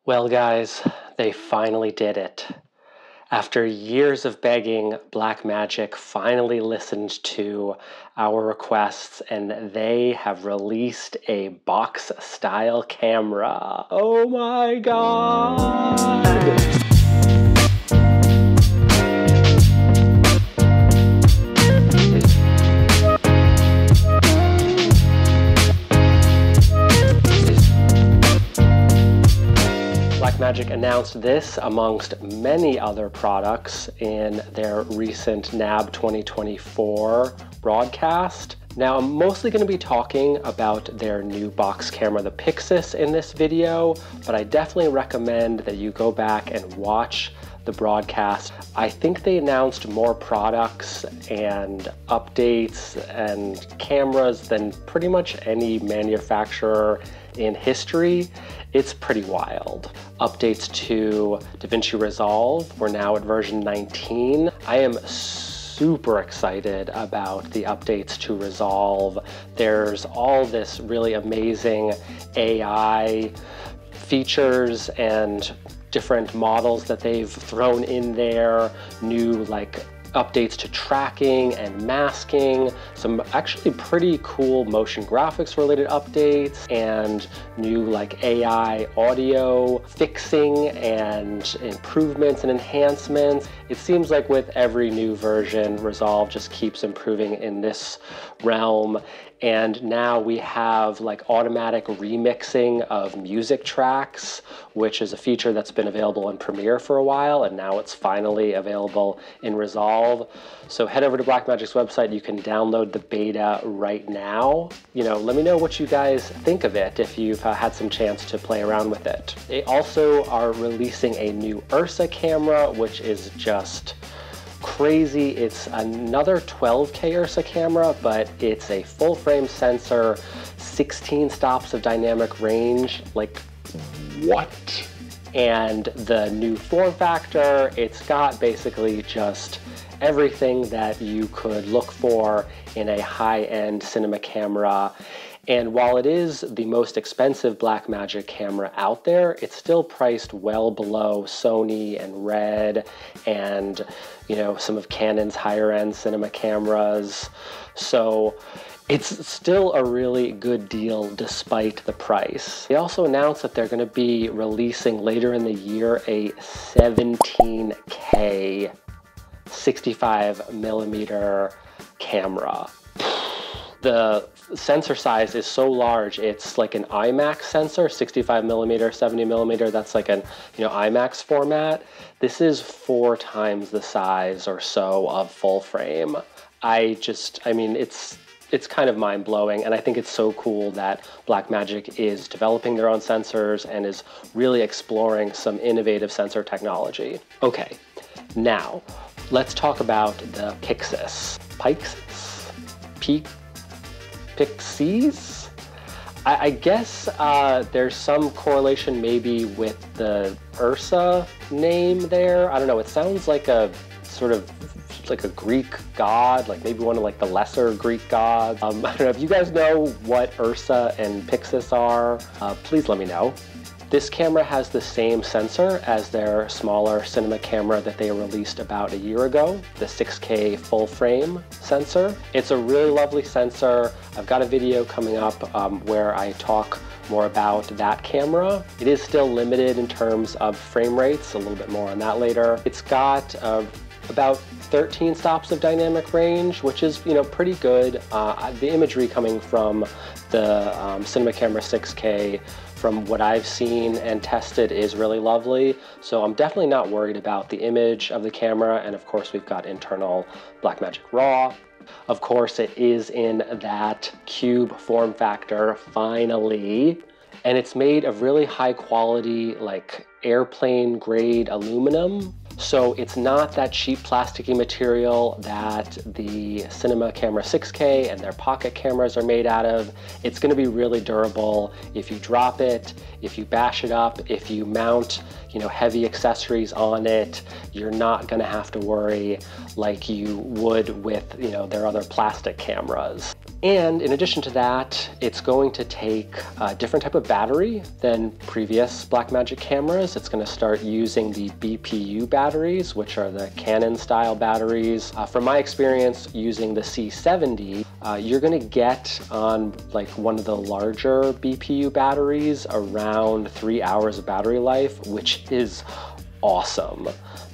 Well, guys, they finally did it. After years of begging, Blackmagic finally listened to our requests and they have released a box-style camera. Oh my god! Blackmagic announced this amongst many other products in their recent NAB 2024 broadcast. Now, I'm mostly going to be talking about their new box camera, the PYXIS, in this video, but I definitely recommend that you go back and watch the broadcast. I think they announced more products and updates and cameras than pretty much any manufacturer in history. It's pretty wild. Updates to DaVinci Resolve, we're now at version 19. I am super excited about the updates to Resolve. There's all this really amazing AI features and different models that they've thrown in there, new updates to tracking and masking, some actually pretty cool motion graphics related updates, and new AI audio fixing and improvements and enhancements. It seems like with every new version, Resolve just keeps improving in this realm. And now we have automatic remixing of music tracks, which is a feature that's been available in Premiere for a while, and now it's finally available in Resolve. So head over to Blackmagic's website. You can download the beta right now. Let me know what you guys think of it if you've had some chance to play around with it. They also are releasing a new Ursa camera, which is just crazy. It's another 12K Ursa camera, but it's a full frame sensor, 16 stops of dynamic range. What? And the new form factor, it's got basically just everything that you could look for in a high-end cinema camera. And while it is the most expensive Blackmagic camera out there, it's still priced well below Sony and Red and, some of Canon's higher-end cinema cameras. So it's still a really good deal despite the price. They also announced that they're going to be releasing later in the year a 17K 65mm camera. The sensor size is so large, it's like an IMAX sensor, 65mm, 70mm, that's like an IMAX format. This is 4 times the size or so of full frame. It's kind of mind-blowing, and I think it's so cool that Blackmagic is developing their own sensors and is really exploring some innovative sensor technology. Okay, now let's talk about the PYXIS. PYXIS? I guess there's some correlation maybe with the Ursa name there. I don't know, it sounds like a sort of like a Greek god, maybe one of the lesser Greek gods. I don't know, if you guys know what Ursa and PYXIS are, please let me know. This camera has the same sensor as their smaller cinema camera that they released about a year ago, the 6K full frame sensor. It's a really lovely sensor. I've got a video coming up where I talk more about that camera. It is still limited in terms of frame rates, a little bit more on that later. It's got about 13 stops of dynamic range, which is pretty good. The imagery coming from the cinema camera 6K, from what I've seen and tested, is really lovely. So I'm definitely not worried about the image of the camera. And of course, we've got internal Blackmagic RAW. Of course, it is in that cube form factor, finally. And it's made of really high quality, airplane grade aluminum. So it's not that cheap plasticky material that the Cinema Camera 6K and their pocket cameras are made out of. It's going to be really durable. If you drop it, if you bash it up, if you mount, heavy accessories on it, you're not going to have to worry like you would with, their other plastic cameras. And in addition to that, it's going to take a different type of battery than previous Blackmagic cameras. It's going to start using the BPU batteries, which are the Canon style batteries. From my experience using the C70, you're going to get on like one of the larger BPU batteries around 3 hours of battery life, which is awesome.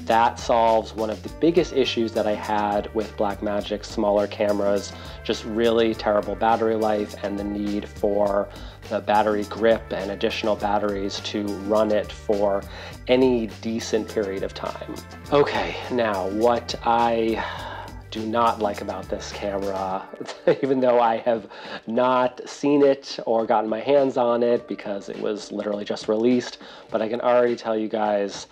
That solves one of the biggest issues that I had with Blackmagic's smaller cameras, just really terrible battery life and the need for the battery grip and additional batteries to run it for any decent period of time. Okay, now what I do not like about this camera, even though I have not seen it or gotten my hands on it because it was literally just released, but I can already tell you guys,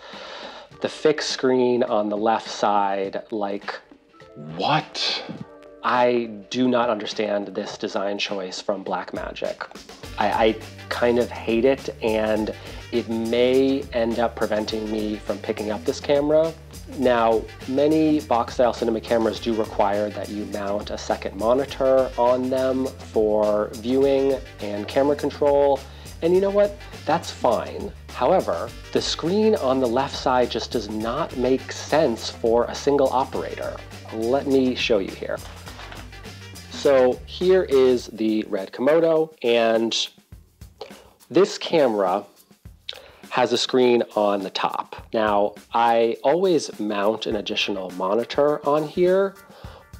the fixed screen on the left side, like, what? I do not understand this design choice from Blackmagic. I kind of hate it, and it may end up preventing me from picking up this camera. Now, many box-style cinema cameras do require that you mount a second monitor on them for viewing and camera control, and you know what? That's fine. However, the screen on the left side just does not make sense for a single operator. Let me show you here. So here is the red Komodo, and this camera has a screen on the top. Now, I always mount an additional monitor on here,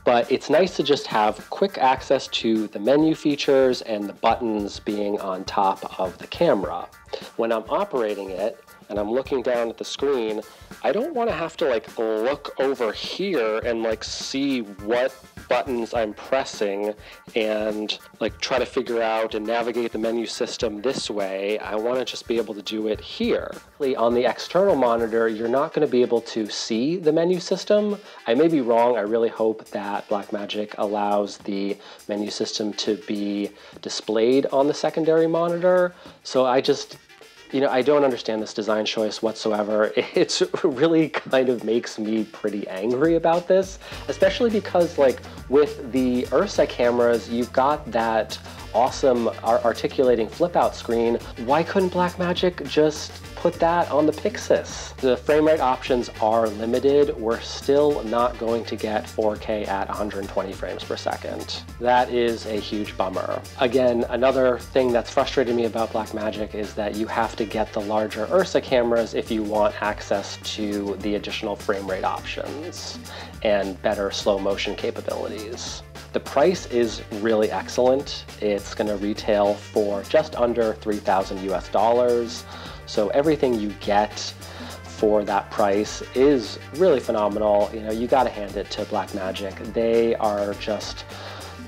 but it's nice to just have quick access to the menu features and the buttons being on top of the camera. When I'm operating it and I'm looking down at the screen, I don't want to have to like look over here and like see what buttons I'm pressing and like try to figure out and navigate the menu system this way. I want to just be able to do it here. On the external monitor, you're not going to be able to see the menu system. I may be wrong. I really hope that Blackmagic allows the menu system to be displayed on the secondary monitor. So I just, I don't understand this design choice whatsoever. It's really kind of makes me pretty angry about this, especially because like with the Ursa cameras, you've got that awesome articulating flip out screen. Why couldn't Blackmagic just put that on the PYXIS? The frame rate options are limited. We're still not going to get 4K at 120 frames per second. That is a huge bummer. Again, another thing that's frustrated me about Blackmagic is that you have to get the larger Ursa cameras if you want access to the additional frame rate options and better slow motion capabilities. The price is really excellent. It's going to retail for just under $3,000 US. So everything you get for that price is really phenomenal. You got to hand it to Blackmagic. They are just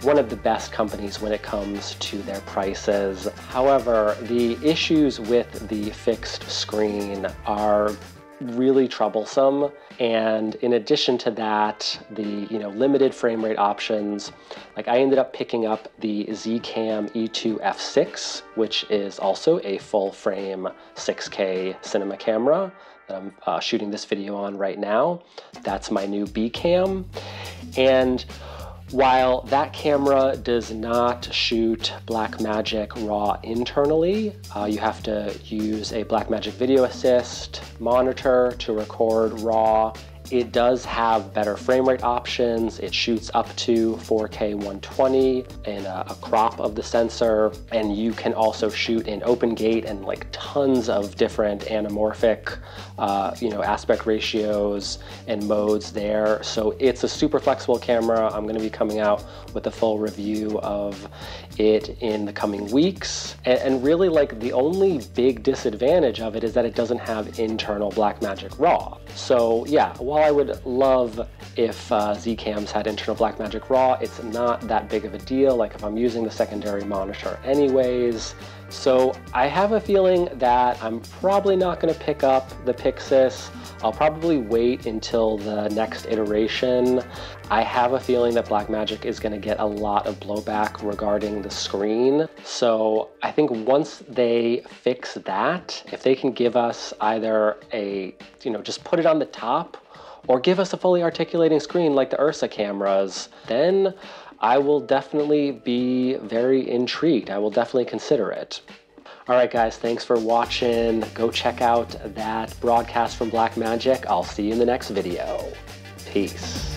one of the best companies when it comes to their prices. However, the issues with the fixed screen are really troublesome, and in addition to that, the limited frame rate options, like I ended up picking up the Zcam E2 F6, which is also a full frame 6K cinema camera that I'm shooting this video on right now. That's my new B cam, and while that camera does not shoot Blackmagic RAW internally, you have to use a Blackmagic Video Assist monitor to record RAW. It does have better frame rate options. It shoots up to 4K 120 in a crop of the sensor, and you can also shoot in open gate and like tons of different anamorphic aspect ratios and modes there. So it's a super flexible camera. I'm going to be coming out with a full review of it in the coming weeks. And really, like, the only big disadvantage of it is that it doesn't have internal Blackmagic RAW. So yeah, while I would love if Zcams had internal Blackmagic RAW, it's not that big of a deal, like if I'm using the secondary monitor anyways. So I have a feeling that I'm probably not going to pick up the PYXIS. I'll probably wait until the next iteration. I have a feeling that Blackmagic is going to get a lot of blowback regarding the screen. So I think once they fix that, if they can give us either just put it on the top or give us a fully articulating screen like the Ursa cameras, then I will definitely be very intrigued. I will definitely consider it. All right, guys, thanks for watching. Go check out that broadcast from Blackmagic. I'll see you in the next video. Peace.